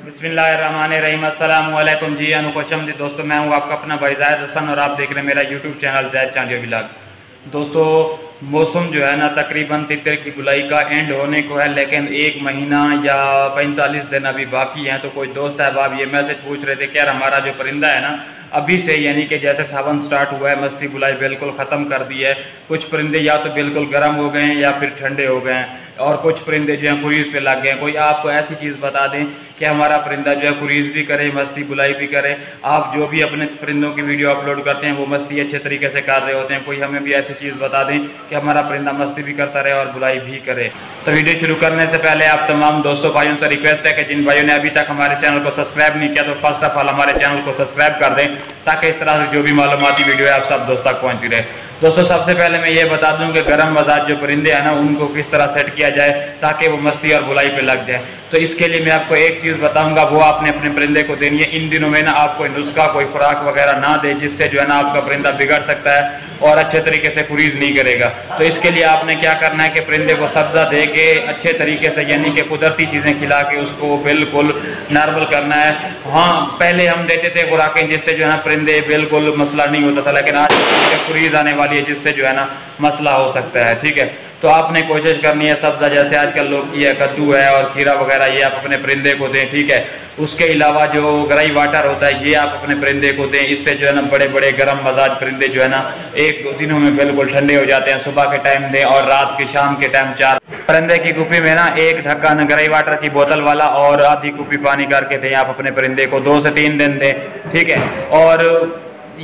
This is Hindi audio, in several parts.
बिस्मिल्लाहिर्रहमानिर्रहीम। अस्सलाम वालेकुम जी, खुशामदीद दोस्तों। मैं हूँ आपका अपना भाई ज़ाहिद हसन और आप देख रहे हैं मेरा YouTube channel Zahid Chandia vlog. दोस्तों, मौसम जो है ना तकरीबन तितर की बुलाई का एंड होने को है, लेकिन 1 महीना या 45 दिन अभी बाकी हैं। तो कोई दोस्त अहबाब ये मैसेज पूछ रहे थे कि यार हमारा जो परिंदा है ना अभी से यानी कि जैसे सावन स्टार्ट हुआ है मस्ती बुलाई बिल्कुल ख़त्म कर दी है। कुछ परिंदे या तो बिल्कुल गर्म हो गए हैं या फिर ठंडे हो गए हैं और कुछ परिंदे जो हैं क्रूज़ पे लग गए हैं। कोई आपको ऐसी चीज़ बता दें कि हमारा परिंदा जो है क्रूज़ भी करे, मस्ती बुलाई भी करे। आप जो भी अपने परिंदों की वीडियो अपलोड करते हैं वो मस्ती अच्छे तरीके से कर रहे होते हैं। कोई हमें भी ऐसी चीज़ बता दें कि हमारा परिंदा मस्ती भी करता रहे और बुलाई भी करे। तो वीडियो शुरू करने से पहले आप तमाम दोस्तों भाइयों से रिक्वेस्ट है कि जिन भाइयों ने अभी तक हमारे चैनल को सब्सक्राइब नहीं किया तो फर्स्ट ऑफ ऑल हमारे चैनल को सब्सक्राइब कर दें, ताकि इस तरह से जो भी मालूमाती वीडियो है आप सब दोस्तों तक पहुँची रहे। दोस्तों, सबसे पहले मैं ये बता दूं कि गर्म मजाज जो परिंदे हैं ना उनको किस तरह सेट किया जाए ताकि वो मस्ती और बुलाई पे लग जाए। तो इसके लिए मैं आपको एक चीज़ बताऊंगा, वो आपने अपने परिंदे को देनी है। इन दिनों में ना आप कोई नुस्खा कोई खुराक वगैरह ना दे जिससे जो है ना आपका परिंदा बिगड़ सकता है और अच्छे तरीके से क्रूज़ नहीं करेगा। तो इसके लिए आपने क्या करना है कि परिंदे को सब्जा दे के अच्छे तरीके से यानी कि कुदरती चीज़ें खिला के उसको बिल्कुल नॉर्मल करना है। हाँ, पहले हम देते थे खुराकें जिससे जो है ना परिंदे बिल्कुल मसला नहीं होता था, लेकिन आज क्रूज़ आने वाली है जिससे जो है ना मसला हो सकता है। ठीक है, तो आपने कोशिश करनी है सब्जा जैसे आजकल लोग की है कद्दू है और खीरा वगैरह ये आप अपने परिंदे को दें। ठीक है, उसके अलावा जो ग्राई वाटर होता है ये आप अपने परिंदे को दें। इससे जो है ना बड़े बड़े गर्म मजाज परिंदे जो है ना 1-2 दिनों में बिल्कुल ठंडे हो जाते हैं। सुबह के टाइम दें और रात के शाम के टाइम 4 परिंदे की कुप्पी में ना 1 ढक्कन ग्राई वाटर की बोतल वाला और आधी कुप्पी पानी करके दें आप अपने परिंदे को। 2 से 3 दिन दें। ठीक है, और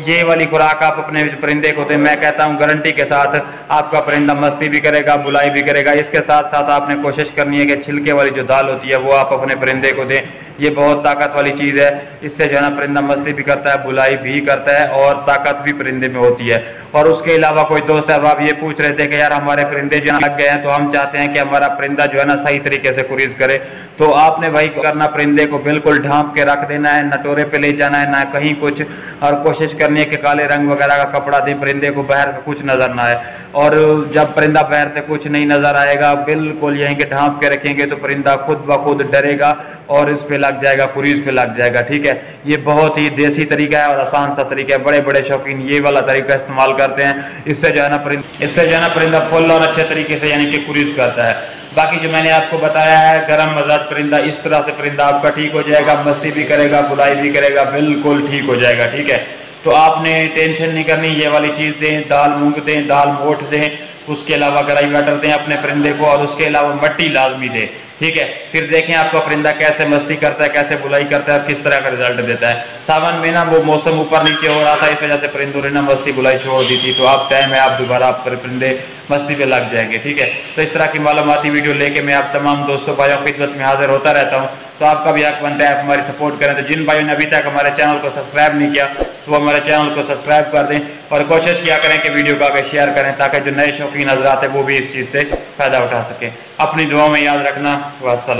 ये वाली खुराक आप अपने परिंदे को दें। मैं कहता हूँ गारंटी के साथ आपका परिंदा मस्ती भी करेगा, बुलाई भी करेगा। इसके साथ साथ आपने कोशिश करनी है कि छिलके वाली जो दाल होती है वो आप अपने परिंदे को दें। ये बहुत ताकत वाली चीज़ है, इससे जो है ना परिंदा मस्ती भी करता है, बुलाई भी करता है और ताकत भी परिंदे में होती है। और उसके अलावा कोई दोस्त साहब आप ये पूछ रहे थे कि यार हमारे परिंदे जो लग गए हैं तो हम चाहते हैं कि हमारा परिंदा जो है ना सही तरीके से क्रूज़ करे। तो आपने भाई करना परिंदे को बिल्कुल ढांप के रख देना है, न टोरे पे ले जाना है ना कहीं कुछ, और कोशिश करनी है कि काले रंग वगैरह का कपड़ा दें परिंदे को, बाहर का कुछ नजर ना आए। और जब परिंदा बाहर से कुछ नहीं नजर आएगा बिल्कुल यहीं के ढांप के रखेंगे तो परिंदा खुद ब खुद डरेगा और इस पे लग जाएगा, क्रूज़ पे लग जाएगा। ठीक है, ये बहुत ही देसी तरीका है और आसान सा तरीका है। बड़े बड़े शौकीन ये वाला तरीका इस्तेमाल करते हैं। इससे जो है ना परिंदा फुल और अच्छे तरीके से यानी कि क्रूज़ करता है। बाकी जो मैंने आपको बताया है गर्म मजाज परिंदा, इस तरह से परिंदा आपका ठीक हो जाएगा, मस्ती भी करेगा, बुलाई भी करेगा, बिल्कुल ठीक हो जाएगा। ठीक है, तो आपने टेंशन नहीं करनी। ये वाली चीज़ दें, दाल मूंग दें, दाल मोठ दें, उसके अलावा ग्राई वाटर दें अपने परिंदे को और उसके अलावा मट्टी लाजमी दें। ठीक है, फिर देखें आपका परिंदा कैसे मस्ती करता है, कैसे बुलाई करता है और किस तरह का रिजल्ट देता है। सावन में ना वो मौसम ऊपर नीचे हो रहा था, इस वजह से परिंदों ने ना मस्ती बुलाई छोड़ दी थी। तो आप टाइम है आप दोबारा आप परिंदे मस्ती पे लग जाएंगे। ठीक है, तो इस तरह की मालूमाती वीडियो लेके मैं आप तमाम दोस्तों भाइयों की खिदमत में हाजिर होता रहता हूँ। तो आपका भी हक बनता है आप हमारी सपोर्ट करें। तो जिन भाइयों ने अभी तक हमारे चैनल को सब्सक्राइब नहीं किया तो हमारे चैनल को सब्सक्राइब कर दें और कोशिश किया करें कि वीडियो को आगे शेयर करें ताकि जो नए शौकीन हजरात है वो भी इस चीज़ से फ़ायदा उठा सकें। अपनी दुआ में याद रखना। वस्सलाम।